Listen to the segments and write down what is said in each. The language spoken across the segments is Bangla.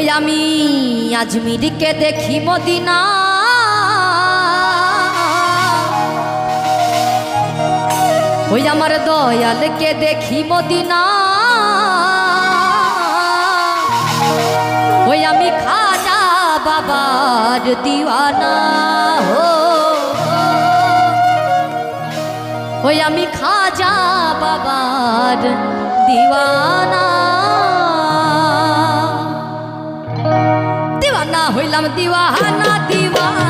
ওই আমি আজমিরকে দেখি মদিনা, ওই আমার দয়ালকে দেখি মদিনা, ওই আমি খাজা বাবার দিওয়ানা, ওই আমি খাজা বাবার দিওয়ানা, দিওয়ানা হইলাম দিওয়ানা, দিওয়ানা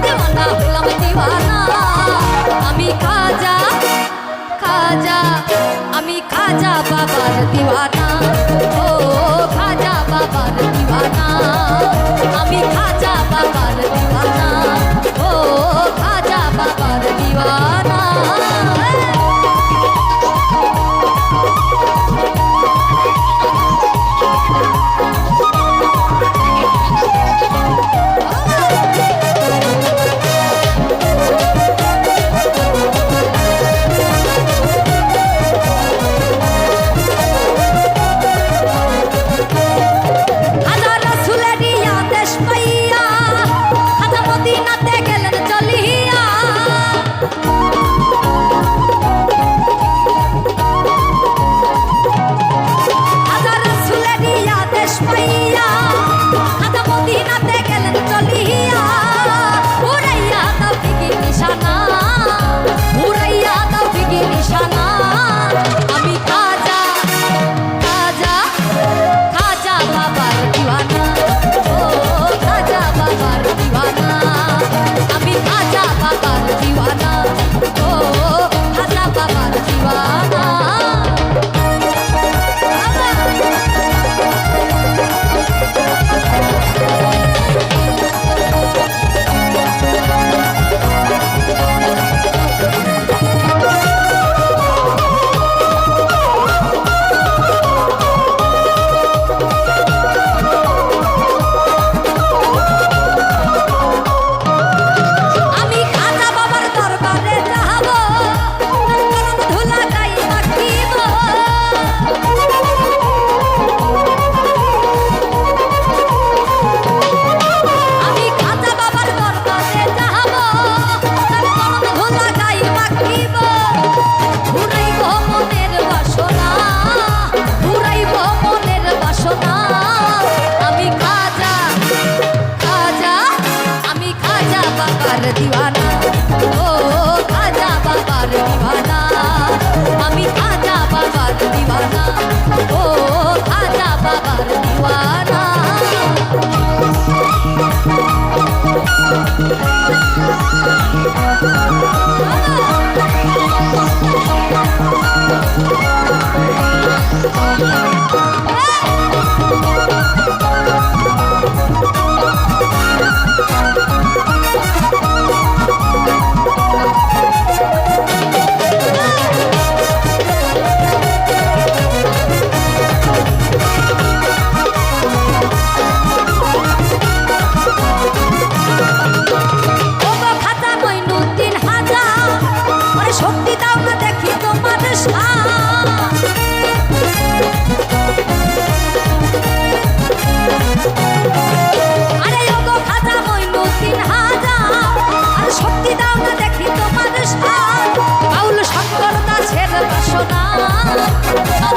দিওয়ানা হইলাম দিওয়ানা, আমি খাজা খাজা আমি খাজা বাবার দিওয়ানা, ও খাজা বাবার দিওয়ানা, আমি খাজা বাবার দিওয়ানা, ও খাজা বাবার দিওয়ানা। দিওয়ানা, ও খাজা বাবার দিওয়ানা, আমি খাজা বাবার দিওয়ানা, ও খাজা বাবার দিওয়ানা।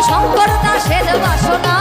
শঙ্কর দাসের বাসনা